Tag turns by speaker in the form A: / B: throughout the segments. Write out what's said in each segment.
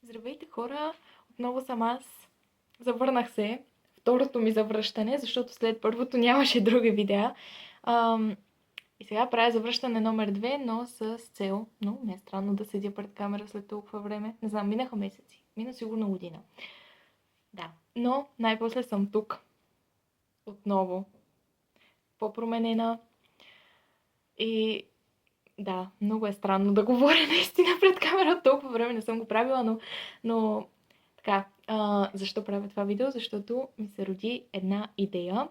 A: Здравейте хора! Отново съм аз. Завърнах се. Второто ми завръщане, защото след първото нямаше други видеа. И сега правя завръщане номер 2, но с цел. Много ми е странно да седя пред камера след толкова време. Не знам, минаха месеци. Мина сигурно година. Да. Но най-после съм тук. Отново. По-променена. И да, много е странно да говоря наистина пред камера. От толкова време не съм го правила, но така, защо правя това видео? Защото ми се роди една идея.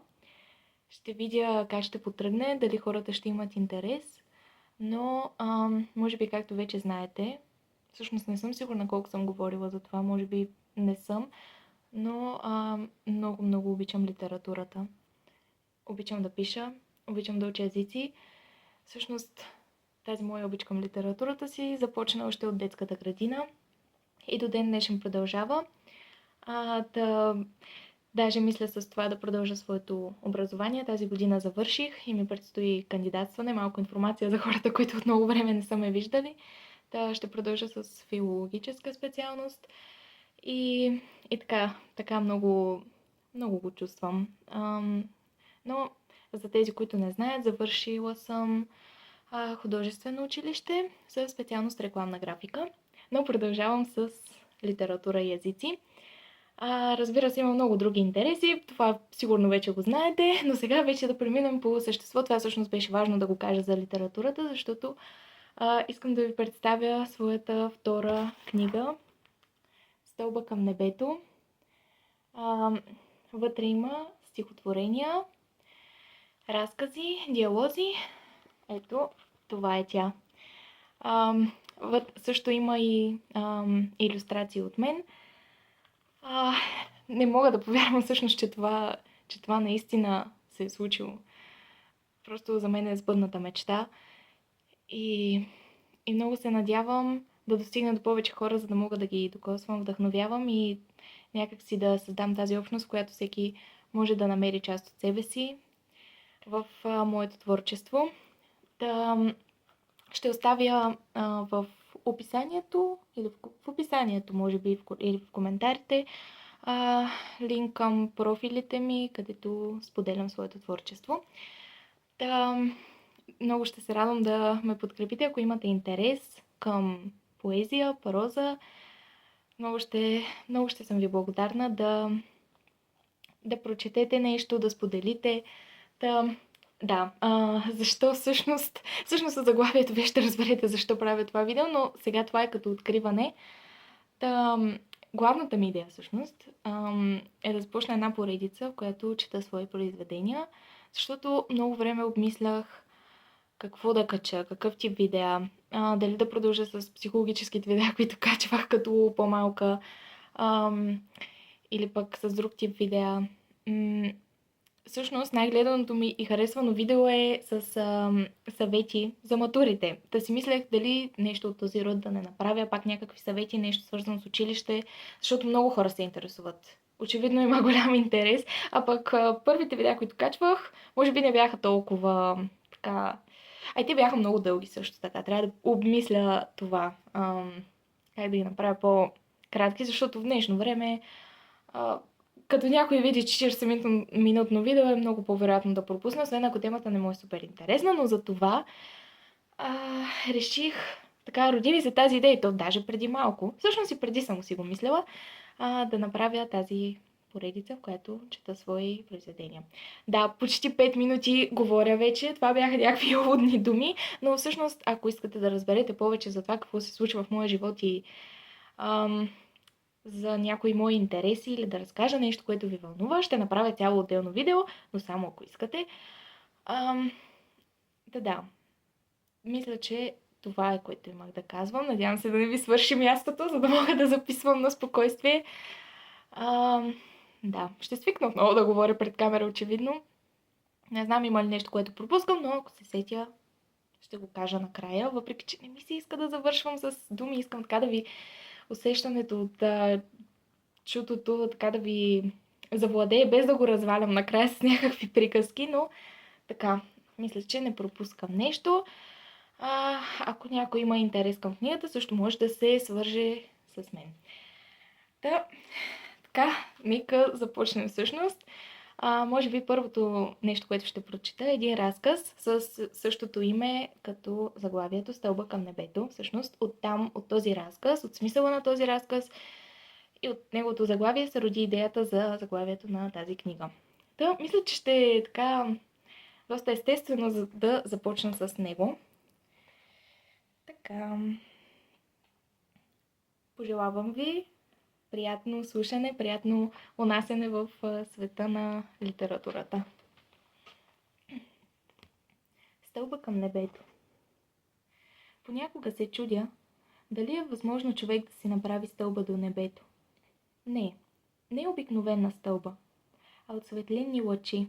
A: Ще видя как ще потръгне, дали хората ще имат интерес, но може би както вече знаете, всъщност не съм сигурна колко съм говорила за това, може би не съм, но много обичам литературата. Обичам да пиша, обичам да уча езици. Всъщност тази моя обич към литературата си започна още от детската градина и до ден днешен продължава. Даже мисля с това да продължа своето образование. Тази година завърших и ми предстои кандидатстване. Малко информация за хората, които от много време не са ме виждали. Ще продължа с филологическа специалност. И така много го чувствам. Но за тези, които не знаят, завършила съм художествено училище със специалност рекламна графика. Но продължавам с литература и езици. Разбира се, има много други интереси, това сигурно вече го знаете, но сега вече да преминем по същество. Това всъщност беше важно да го кажа за литературата, защото искам да ви представя своята втора книга "Стълба към небето". Вътре има стихотворения, разкази, диалози. Ето, това е тя. Също има и илюстрации от мен. Не мога да повярвам всъщност, че това наистина се е случило. Просто за мен е сбъдната мечта. И много се надявам да достигна до повече хора, за да мога да ги докосвам, вдъхновявам и някак си да създам тази общност, която всеки може да намери част от себе си в моето творчество. Ще оставя в описанието, или в описанието, може би, или в коментарите, линк към профилите ми, където споделям своето творчество. Много ще се радвам да ме подкрепите, ако имате интерес към поезия, проза. Много ще съм ви благодарна да прочетете нещо, да споделите. Защо всъщност от заглавието вие ще разберете защо правя това видео, но сега това е като откриване. Главната ми идея всъщност е да започна една поредица, в която чета свои произведения, защото много време обмислях какво да кача, какъв тип видеа, дали да продължа с психологическите видеа, които качвах като по-малка, или пък с друг тип видеа. Всъщност най-гледаното ми и харесвано видео е с съвети за матурите. Да си мислех дали нещо от този род да не направя, пак някакви съвети, нещо свързано с училище, защото много хора се интересуват. Очевидно има голям интерес, а пък първите видеа, които качвах, може би не бяха толкова така... те бяха много дълги също така. Трябва да обмисля това, как да ги направя по-кратки, защото в днешно време като някой види 40-минутно видео, е много по-вероятно да пропусна, освен ако темата не му е супер интересна, но за това реших, роди ми се тази идея, и то даже преди малко, всъщност и преди съм си го мислела, да направя тази поредица, в която чета свои произведения. Да, почти 5 минути говоря вече, това бяха някакви уводни думи, но всъщност, ако искате да разберете повече за това какво се случва в моя живот и за някои мои интереси или да разкажа нещо, което ви вълнува, ще направя цяло отделно видео, но само ако искате. Мисля, че това е, което имах да казвам. Надявам се да не ви свърши мястото, за да мога да записвам на спокойствие. Ще свикна отново да говоря пред камера, очевидно. Не знам има ли нещо, което пропускам, но ако се сетя, ще го кажа накрая. Въпреки че не ми се иска да завършвам с думи, искам така да ви усещането от чутото, така да ви завладее, без да го развалям накрая с някакви приказки, но така, мисля, че не пропускам нещо. Ако някой има интерес към книгата, също може да се свърже с мен. Така, нека започнем всъщност. Може би първото нещо, което ще прочита е един разказ с същото име като заглавието "Стълба към небето". Всъщност оттам, от този разказ, от смисъла на този разказ и от неговото заглавие се роди идеята за заглавието на тази книга. Мисля, че ще е така доста естествено да започна с него. Така, пожелавам ви приятно слушане, приятно унасяне в света на литературата. Стълба към небето. Понякога се чудя дали е възможно човек да си направи стълба до небето. Не е обикновена стълба, а от светлинни лъчи,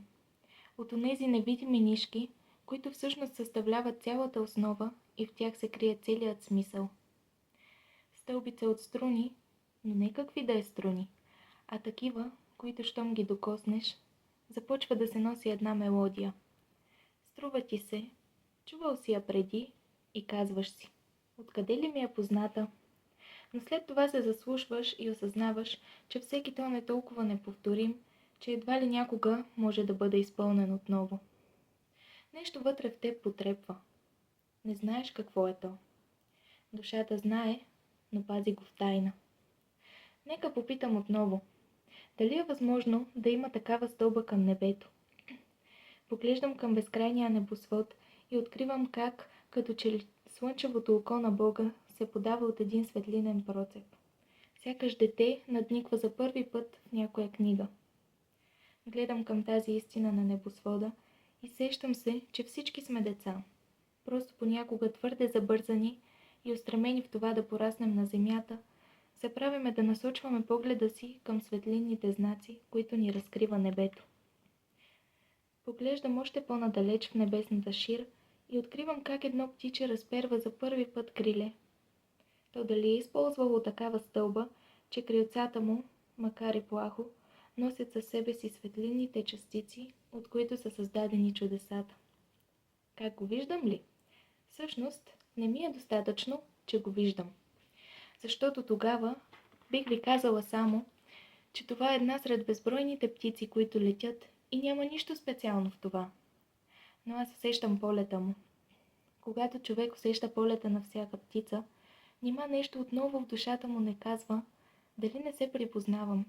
A: от онези невидими нишки, които всъщност съставляват цялата основа и в тях се крие целият смисъл. Стълбица от струни, но не какви да е струни, а такива, които щом ги докоснеш, започва да се носи една мелодия. Струва ти се, чувал си я преди и казваш си: откъде ли ми е позната? Но след това се заслушваш и осъзнаваш, че всеки тон е толкова неповторим, че едва ли някога може да бъде изпълнен отново. Нещо вътре в теб потрепва. Не знаеш какво е то. Душата знае, но пази го в тайна. Нека попитам отново. Дали е възможно да има такава стълба към небето? Поглеждам към безкрайния небосвод и откривам как, като че ли слънчевото око на Бога се подава от един светлинен процеп. Сякаш дете надниква за първи път в някоя книга. Гледам към тази истина на небосвода и сещам се, че всички сме деца. Просто понякога твърде забързани и устремени в това да пораснем на земята, се правиме да насочваме погледа си към светлинните знаци, които ни разкрива небето. Поглеждам още по-надалеч в небесната шир и откривам как едно птиче разперва за първи път криле. То дали е използвало такава стълба, че крилцата му, макар и плахо, носят със себе си светлинните частици, от които са създадени чудесата. Как го виждам ли? Всъщност, не ми е достатъчно, че го виждам. Защото тогава бих ви казала само, че това е една сред безбройните птици, които летят, и няма нищо специално в това. Но аз усещам полета му. Когато човек усеща полета на всяка птица, нима нещо отново в душата му не казва: дали не се припознавам,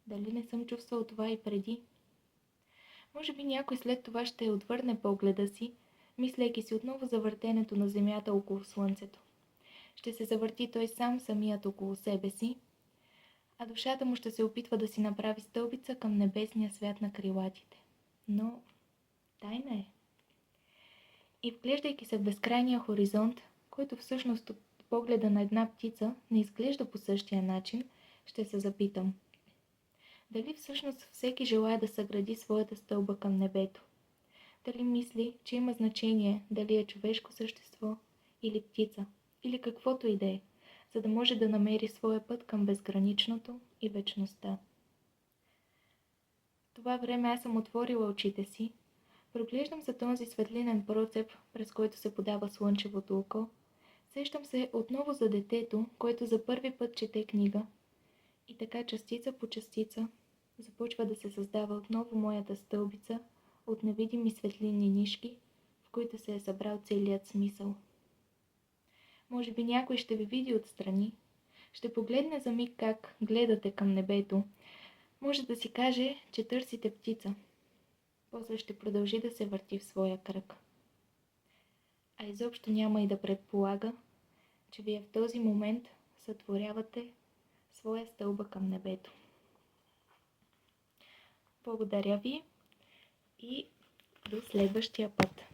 A: дали не съм чувствал това и преди. Може би някой след това ще отвърне погледа си, мислейки си отново за въртенето на земята около слънцето. Ще се завърти той самият около себе си, а душата му ще се опитва да си направи стълбица към небесния свят на крилатите. Но тайна е. И вглеждайки се в безкрайния хоризонт, който всъщност от погледа на една птица не изглежда по същия начин, ще се запитам: дали всъщност всеки желае да съгради своята стълба към небето? Дали мисли, че има значение дали е човешко същество или птица, или каквото и да е, за да може да намери своя път към безграничното и вечността? В това време аз съм отворила очите си, проглеждам се този светлинен процеп, през който се подава слънчевото око, сещам се отново за детето, което за първи път чете книга, и така частица по частица започва да се създава отново моята стълбица от невидими светлинни нишки, в които се е събрал целият смисъл. Може би някой ще ви види отстрани, ще погледне за миг как гледате към небето, може да си каже, че търсите птица. После ще продължи да се върти в своя кръг. А изобщо няма и да предполага, че вие в този момент сътворявате своя стълба към небето. Благодаря ви и до следващия път.